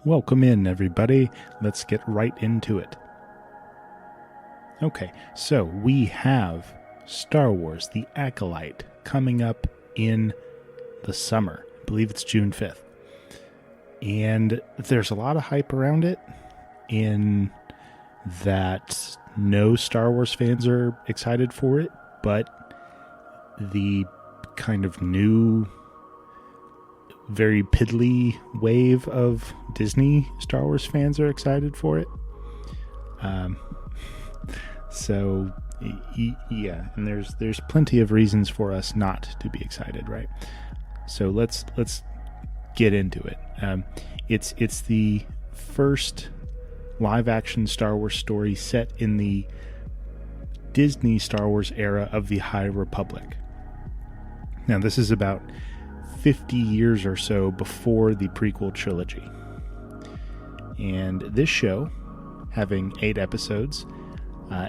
Welcome in, everybody. Let's get right into it. Okay, so we have Star Wars: The Acolyte coming up in the summer. I believe it's June 5th. And there's a lot of hype around it in that no Star Wars fans are excited for it, but the kind of new, very piddly wave of Disney Star Wars fans are excited for it. So yeah, and there's plenty of reasons for us not to be excited, right? So let's get into it. It's the first live action Star Wars story set in the Disney Star Wars era of the High Republic. Now, this is about 50 years or so before the prequel trilogy. And this show, having 8 episodes,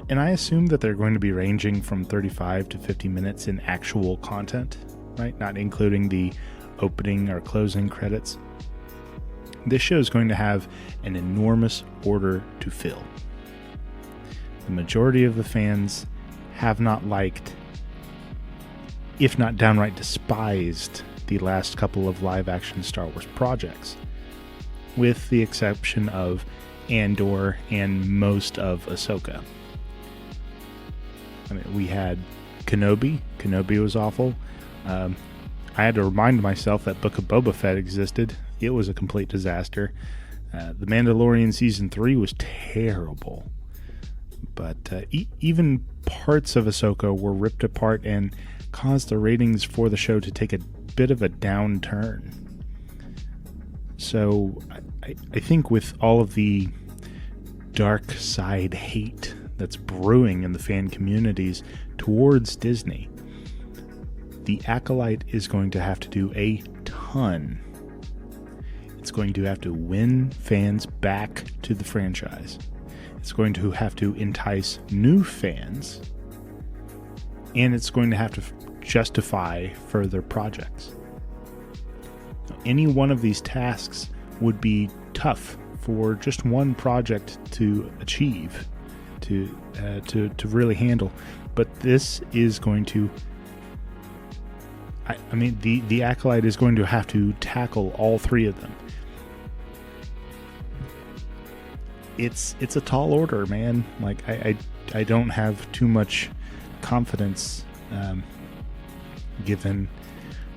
and I assume that they're going to be ranging from 35 to 50 minutes in actual content, right? Not including the opening or closing credits. This show is going to have an enormous order to fill. The majority of the fans have not liked, if not downright despised, the last couple of live-action Star Wars projects, with the exception of Andor and most of Ahsoka. I mean, we had Kenobi. Kenobi was awful. I had to remind myself that Book of Boba Fett existed. It was a complete disaster. The Mandalorian Season 3 was terrible. But even parts of Ahsoka were ripped apart and caused the ratings for the show to take a bit of a downturn. So I think with all of the dark side hate that's brewing in the fan communities towards Disney, the Acolyte is going to have to do a ton. It's going to have to win fans back to the franchise. It's going to have to entice new fans, and it's going to have to justify further projects. Any one of these tasks would be tough for just one project to achieve, to really handle. But this is going to, I mean, the Acolyte is going to have to tackle all 3 of them. It's a tall order, man. Like, I don't have too much confidence, given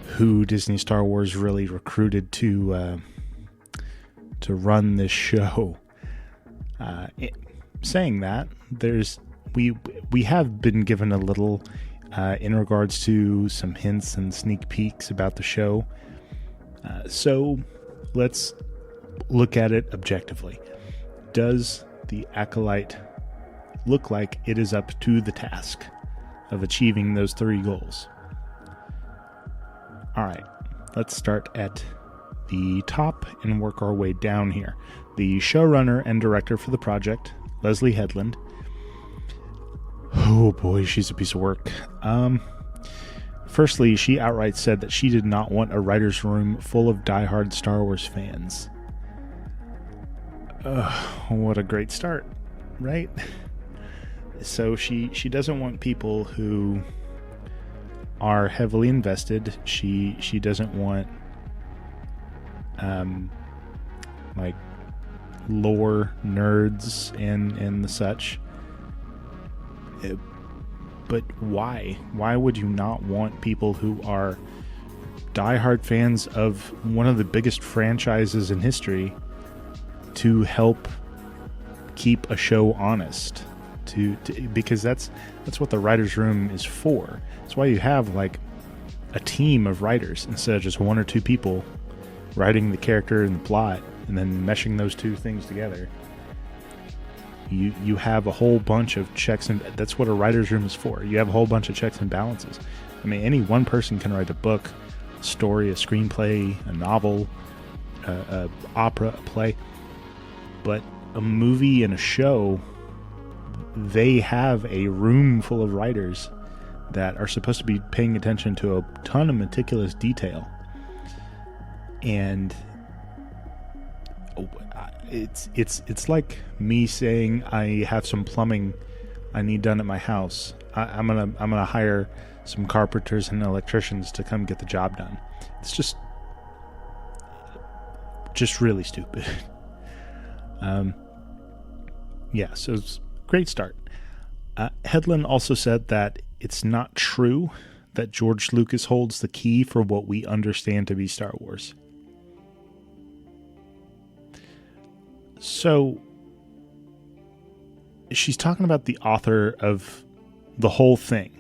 who Disney Star Wars really recruited to run this show. Saying that, we have been given a little in regards to some hints and sneak peeks about the show. So let's look at it objectively. Does the Acolyte look like it is up to the task of achieving those 3 goals? All right, let's start at the top and work our way down here. The showrunner and director for the project, Leslie Headland. Oh boy, she's a piece of work. Firstly, she outright said that she did not want a writer's room full of diehard Star Wars fans. What a great start, right? So she doesn't want people who are heavily invested. She doesn't want like lore nerds and the such. But why? Why would you not want people who are diehard fans of one of the biggest franchises in history to help keep a show honest? Because that's what the writer's room is for. That's why you have like a team of writers instead of just 1 or 2 people writing the character and the plot and then meshing those 2 things together. You have a whole bunch of checks, and that's what a writer's room is for. You have a whole bunch of checks and balances. I mean, any one person can write a book, a story, a screenplay, a novel, a opera, a play. But a movie and a show, they have a room full of writers that are supposed to be paying attention to a ton of meticulous detail. And It's like me saying I have some plumbing I need done at my house. I'm gonna hire some carpenters and electricians to come get the job done. It's just really stupid. Yeah, so it's a great start. Hedlund also said that it's not true that George Lucas holds the key for what we understand to be Star Wars. So, she's talking about the author of the whole thing.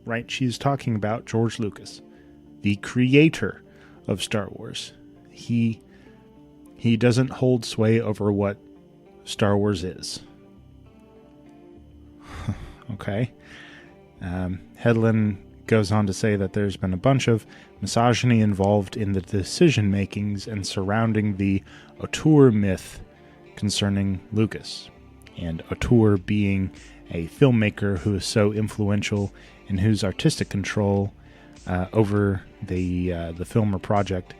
Right? She's talking about George Lucas, the creator of Star Wars. He doesn't hold sway over what Star Wars is. Okay. Hedlund goes on to say that there's been a bunch of misogyny involved in the decision makings and surrounding the auteur myth concerning Lucas, and auteur being a filmmaker who is so influential and whose artistic control over the film or project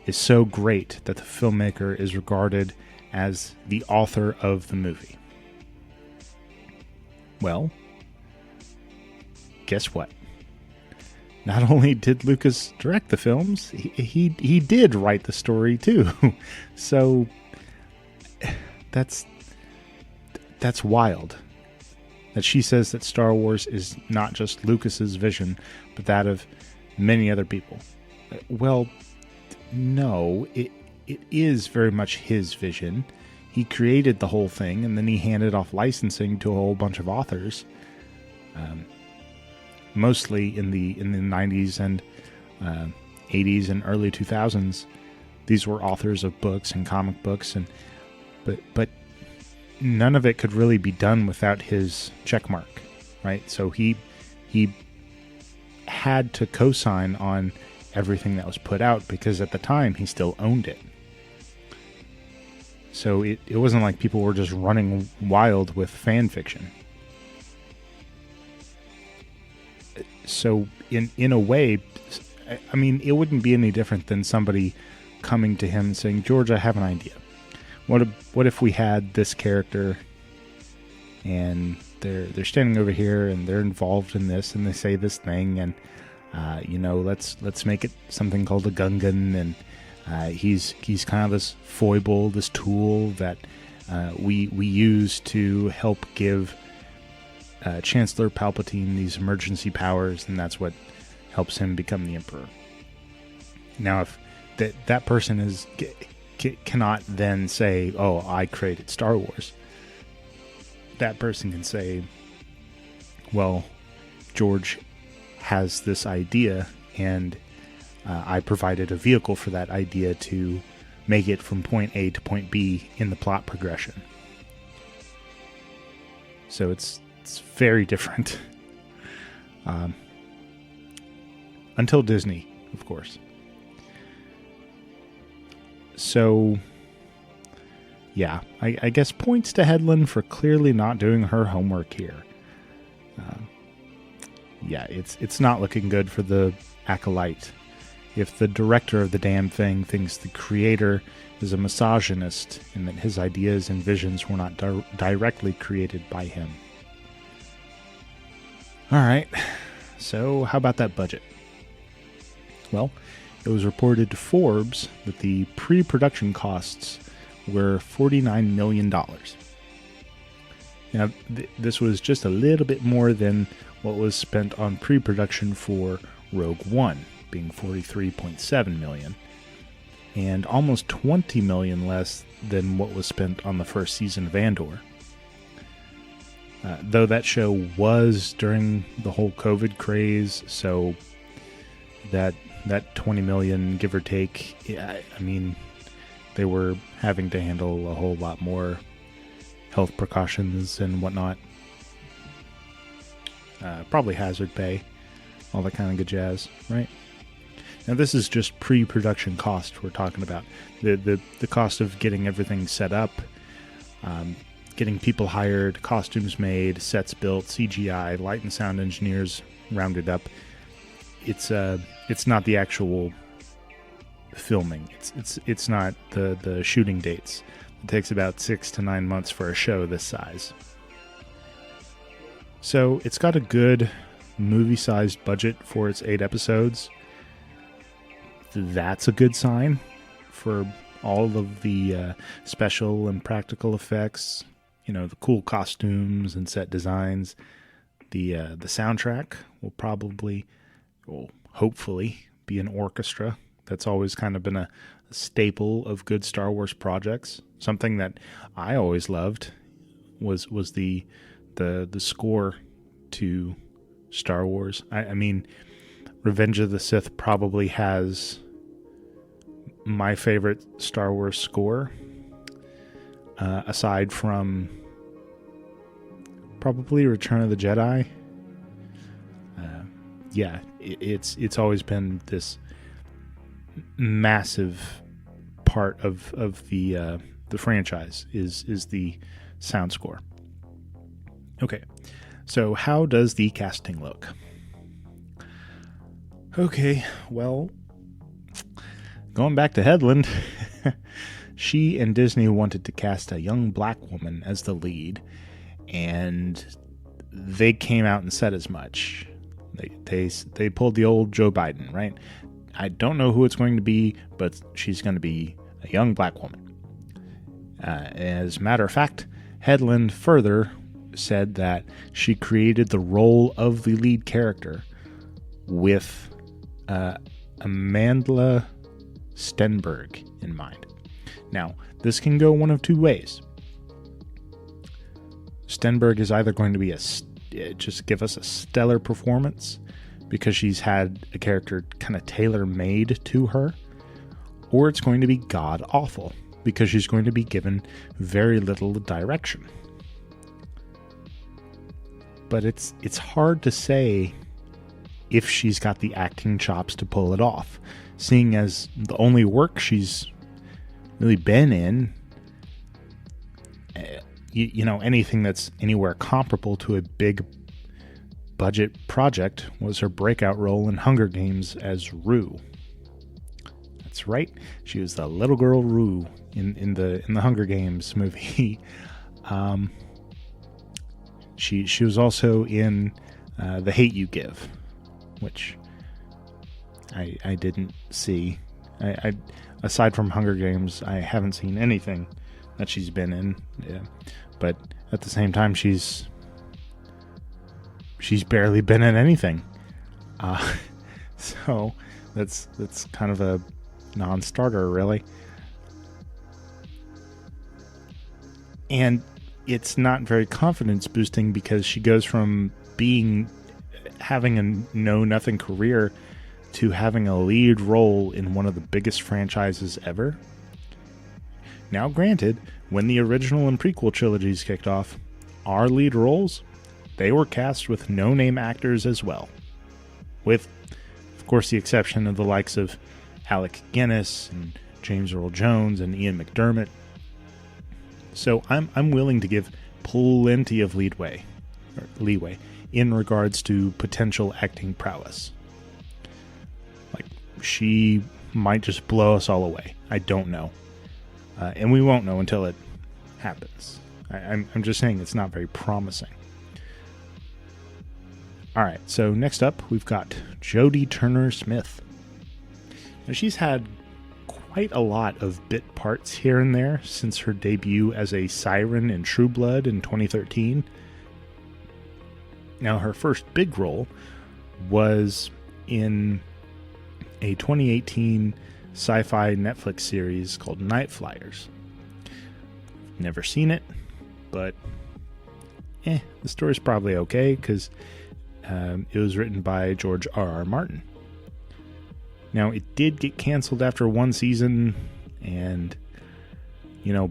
is so great that the filmmaker is regarded as the author of the movie. Well, guess what? Not only did Lucas direct the films, he did write the story too. So that's wild. That she says that Star Wars is not just Lucas's vision, but that of many other people. Well, no, it is very much his vision. He created the whole thing, and then he handed off licensing to a whole bunch of authors. Mostly in the 90s and 80s and early 2000s, these were authors of books and comic books, but none of it could really be done without his checkmark, right? So he had to co-sign on everything that was put out because at the time he still owned it. So it wasn't like people were just running wild with fan fiction. So in a way, I mean, it wouldn't be any different than somebody coming to him and saying, "George, I have an idea. What if we had this character and they're standing over here and they're involved in this and they say this thing and let's make it something called a Gungan, and he's kind of this foible, this tool that we use to help give Chancellor Palpatine these emergency powers, and that's what helps him become the Emperor." Now, if that person cannot then say, "Oh, I created Star Wars." That person can say, "Well, George has this idea, and I provided a vehicle for that idea to make it from point A to point B in the plot progression." So it's very different. Until Disney, of course. So, yeah, I guess points to Hedlund for clearly not doing her homework here. Yeah, it's not looking good for the Acolyte. If the director of the damn thing thinks the creator is a misogynist and that his ideas and visions were not directly created by him. All right, so how about that budget? Well, it was reported to Forbes that the pre-production costs were $49 million. Now, this was just a little bit more than what was spent on pre-production for Rogue One, being $43.7 million, and almost $20 million less than what was spent on the first season of Andor. Though that show was during the whole COVID craze, so that 20 million, give or take, I mean, they were having to handle a whole lot more health precautions and whatnot. Probably hazard pay, all that kind of good jazz, right? Now this is just pre-production cost we're talking about. The cost of getting everything set up, getting people hired, costumes made, sets built, CGI, light and sound engineers rounded up. It's not the actual filming. It's not the shooting dates. It takes about 6 to 9 months for a show this size. So it's got a good movie-sized budget for its 8 episodes. That's a good sign for all of the special and practical effects, the cool costumes and set designs. The soundtrack will hopefully be an orchestra. That's always kind of been a staple of good Star Wars projects. Something that I always loved was the score to Star Wars. I mean, Revenge of the Sith probably has my favorite Star Wars score, aside from probably Return of the Jedi. It's always been this massive part of the franchise is the sound score. Okay, so how does the casting look? Okay, well, going back to Headland, she and Disney wanted to cast a young black woman as the lead, and they came out and said as much. They pulled the old Joe Biden, right? I don't know who it's going to be, but she's going to be a young black woman. As a matter of fact, Headland further said that she created the role of the lead character with Amandla Stenberg in mind. Now, this can go one of two ways. Stenberg is either going to be just give us a stellar performance because she's had a character kind of tailor-made to her, or it's going to be god-awful because she's going to be given very little direction. But it's hard to say if she's got the acting chops to pull it off, seeing as the only work she's really been in, anything that's anywhere comparable to a big budget project was her breakout role in Hunger Games as Rue. That's right, she was the little girl Rue in the Hunger Games movie. She was also in The Hate U Give, which I didn't see. I aside from Hunger Games, I haven't seen anything that she's been in. Yeah. But at the same time, she's barely been in anything. So that's kind of a non-starter, really. And it's not very confidence boosting because she goes from having a know-nothing career to having a lead role in one of the biggest franchises ever. Now, granted, when the original and prequel trilogies kicked off, our lead roles, they were cast with no-name actors as well. With, of course, the exception of the likes of Alec Guinness and James Earl Jones and Ian McDermott. So I'm willing to give plenty of leeway in regards to potential acting prowess. Like, she might just blow us all away. I don't know. And we won't know until it happens. I'm just saying it's not very promising. Alright, so next up we've got Jodie Turner-Smith. Now, she's had quite a lot of bit parts here and there since her debut as a siren in True Blood in 2013. Now, her first big role was in a 2018 sci-fi Netflix series called Night Flyers. Never seen it, but the story's probably okay because it was written by George R.R. Martin. Now, it did get canceled after one season, and,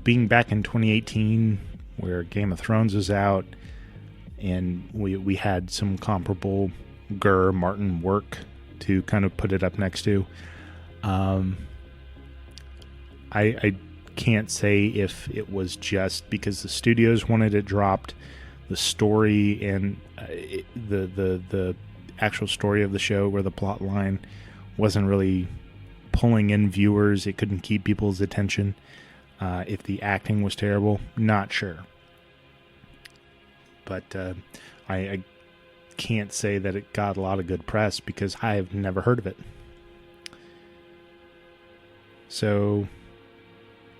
being back in 2018 where Game of Thrones was out, and we had some comparable Gurr Martin work to kind of put it up next to. I can't say if it was just because the studios wanted it dropped, the story and the actual story of the show, where the plot line wasn't really pulling in viewers. It couldn't keep people's attention. If the acting was terrible, not sure. But I can't say that it got a lot of good press because I've never heard of it. So,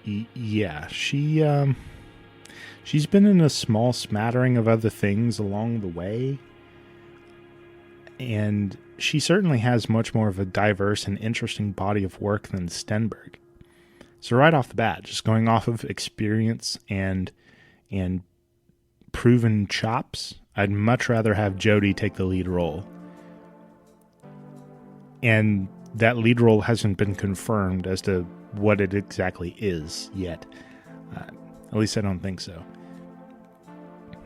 yeah, she's been in a small smattering of other things along the way. And she certainly has much more of a diverse and interesting body of work than Stenberg. So right off the bat, just going off of experience and proven chops, I'd much rather have Jodie take the lead role. And that lead role hasn't been confirmed as to what it exactly is yet. At least I don't think so.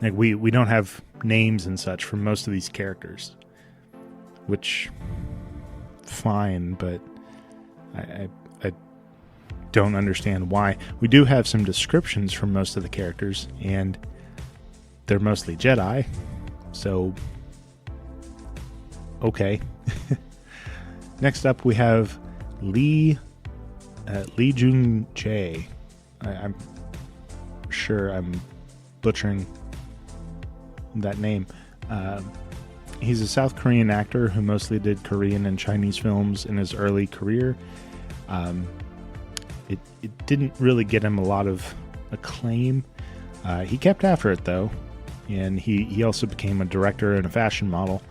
Like we don't have names and such for most of these characters. Which, fine, but I don't understand why. We do have some descriptions from most of the characters, and they're mostly Jedi, so okay. Next up, we have Lee Jung-jae. I'm sure I'm butchering that name. He's a South Korean actor who mostly did Korean and Chinese films in his early career. It didn't really get him a lot of acclaim. He kept after it, though, and he also became a director and a fashion model.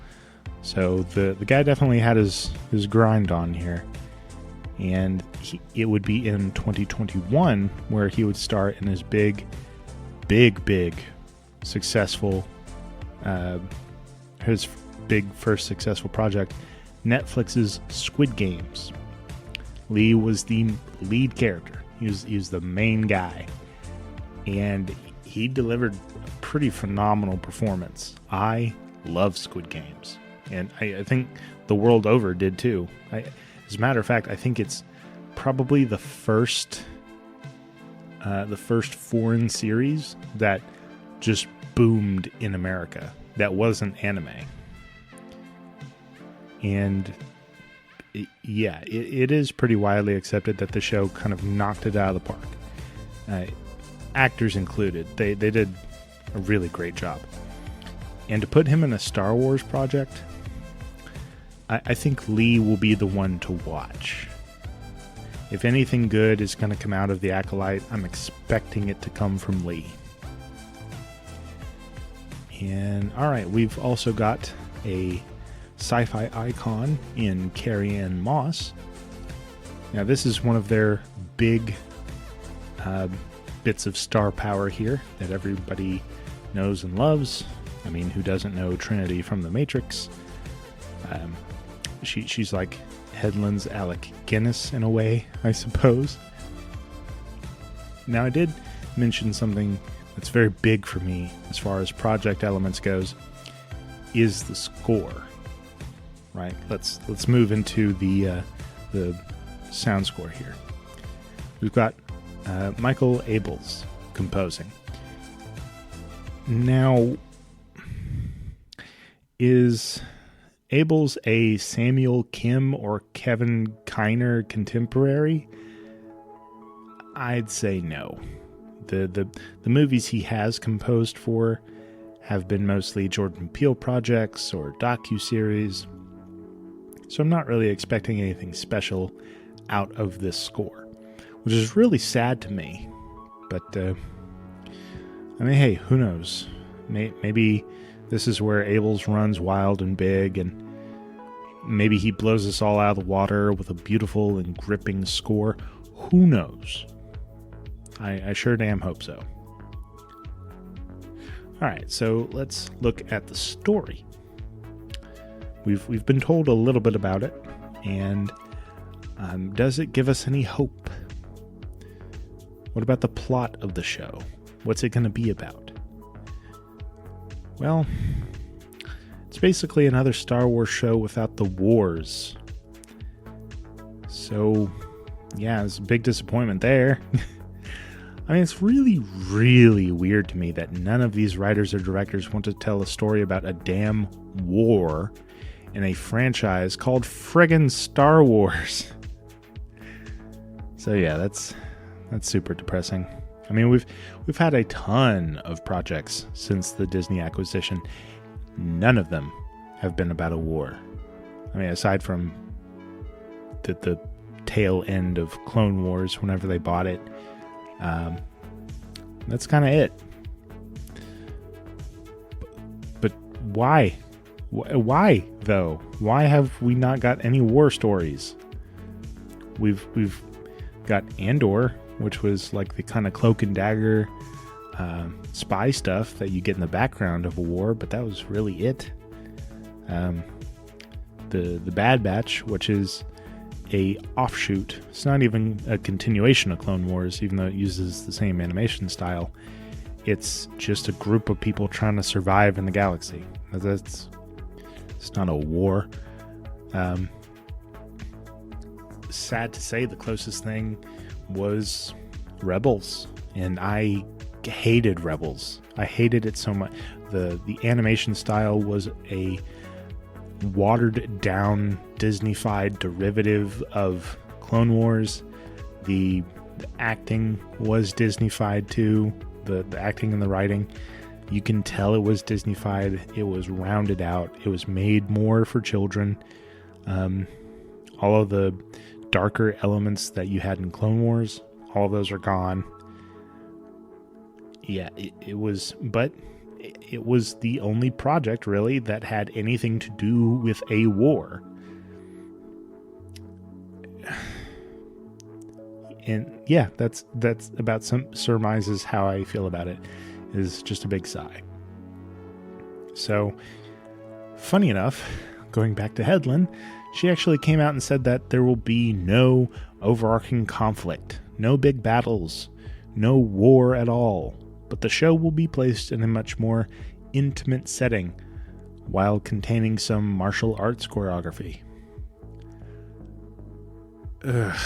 So the guy definitely had his grind on here. And it would be in 2021 where he would start in his big successful his big first successful project, Netflix's Squid Games. Lee was the lead character. He was the main guy, and he delivered a pretty phenomenal performance. I love Squid Games, and I think the world over did too. As a matter of fact, I think it's probably the first foreign series that just boomed in America that wasn't anime. And it is pretty widely accepted that the show kind of knocked it out of the park. Actors included. They did a really great job. And to put him in a Star Wars project, I think Lee will be the one to watch. If anything good is going to come out of the Acolyte, I'm expecting it to come from Lee. And alright, we've also got a sci-fi icon in Carrie-Anne Moss. Now this is one of their big bits of star power here that everybody knows and loves. I mean, who doesn't know Trinity from The Matrix? She's like Headland's Alec Guinness in a way, I suppose. Now I did mention something that's very big for me as far as project elements goes, is the score. Right? Let's move into the sound score here. We've got Michael Abels composing. Now, is Abels a Samuel Kim or Kevin Kiner contemporary? I'd say no. The movies he has composed for have been mostly Jordan Peele projects or docuseries, so I'm not really expecting anything special out of this score, which is really sad to me. But I mean, hey, who knows? Maybe this is where Abels runs wild and big, and maybe he blows us all out of the water with a beautiful and gripping score. Who knows? I sure damn hope so. Alright, so let's look at the story. We've been told a little bit about it, and does it give us any hope? What about the plot of the show? What's it going to be about? Well, it's basically another Star Wars show without the wars. So, yeah, it's a big disappointment there. I mean, it's really, really weird to me that none of these writers or directors want to tell a story about a damn war in a franchise called friggin' Star Wars. So yeah, that's super depressing. I mean, we've had a ton of projects since the Disney acquisition. None of them have been about a war. I mean, aside from the tail end of Clone Wars whenever they bought it, that's kind of it. But why? Why though? Why have we not got any war stories? We've got Andor, which was like the kind of cloak and dagger spy stuff that you get in the background of a war, but that was really it. The Bad Batch, which is a offshoot. It's not even a continuation of Clone Wars, even though it uses the same animation style. It's just a group of people trying to survive in the galaxy. It's not a war. Sad to say, the closest thing was Rebels, and I hated Rebels. I hated it so much. The animation style was a watered down Disney-fied derivative of Clone Wars. The acting was Disney-fied too. The acting and the writing, you can tell it was Disney-fied. It was rounded out. It was made more for children. All of the darker elements that you had in Clone Wars, all of those are gone. Yeah, it was the only project really that had anything to do with a war. And yeah, that's about some surmises how I feel about it, is just a big sigh. So, funny enough, going back to Headland, she actually came out and said that there will be no overarching conflict, no big battles, no war at all, but the show will be placed in a much more intimate setting while containing some martial arts choreography. Ugh.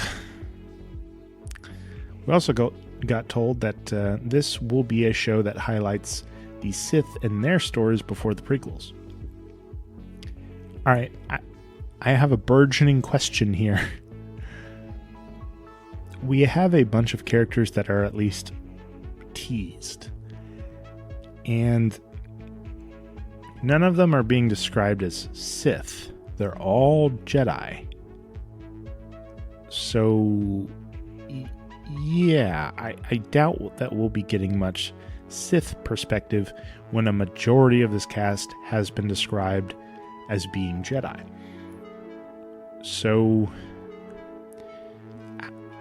We also got told that this will be a show that highlights the Sith and their stories before the prequels. Alright, I have a burgeoning question here. We have a bunch of characters that are at least teased, and none of them are being described as Sith. They're all Jedi. So yeah, I doubt that we'll be getting much Sith perspective when a majority of this cast has been described as being Jedi. So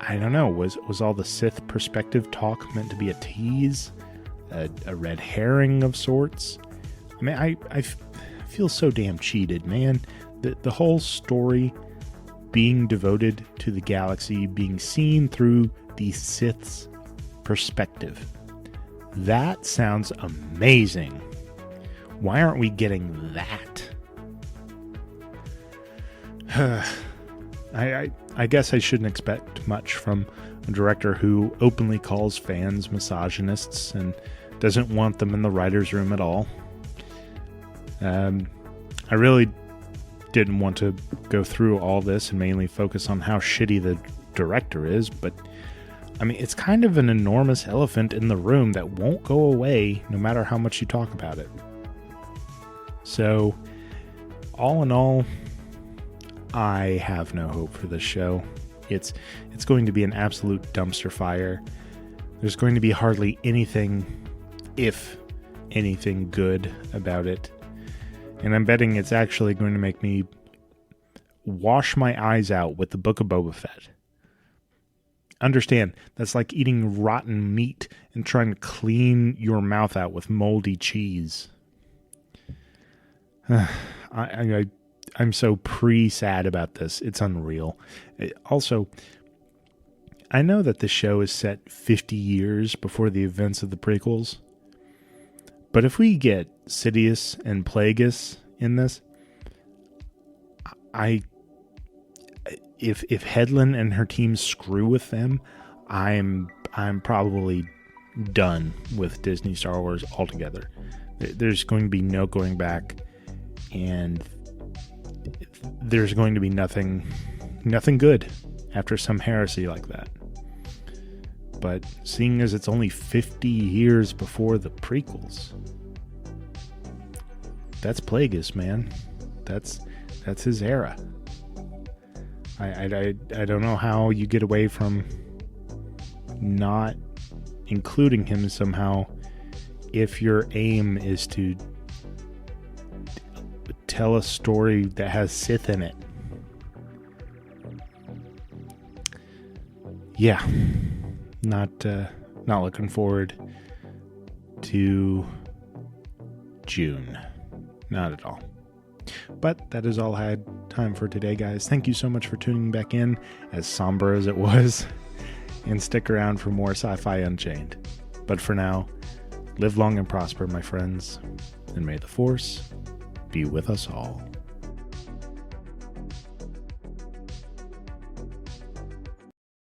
I don't know, was all the Sith perspective talk meant to be a tease? A red herring of sorts? I mean, I feel so damn cheated, man. The whole story being devoted to the galaxy, being seen through the Sith's perspective. That sounds amazing. Why aren't we getting that? I guess I shouldn't expect much from a director who openly calls fans misogynists and doesn't want them in the writer's room at all. I really didn't want to go through all this and mainly focus on how shitty the director is, but I mean, it's kind of an enormous elephant in the room that won't go away no matter how much you talk about it. So, all in all, I have no hope for this show. It's going to be an absolute dumpster fire. There's going to be hardly anything, if anything, good about it. And I'm betting it's actually going to make me wash my eyes out with the Book of Boba Fett. Understand, that's like eating rotten meat and trying to clean your mouth out with moldy cheese. I'm so sad about this. It's unreal. Also, I know that the show is set 50 years before the events of the prequels. But if we get Sidious and Plagueis in this, if Headland and her team screw with them, I'm probably done with Disney Star Wars altogether. There's going to be no going back, and there's going to be nothing good after some heresy like that. but seeing as it's only 50 years before the prequels, that's Plagueis, man. That's his era. I don't know how you get away from not including him somehow if your aim is to tell a story that has Sith in it. Yeah, not looking forward to June. Not at all. But that is all I had time for today, guys. Thank you so much for tuning back in, as somber as it was, and stick around for more Sci-Fi Unchained. But for now, live long and prosper, my friends, and may the Force be with us all.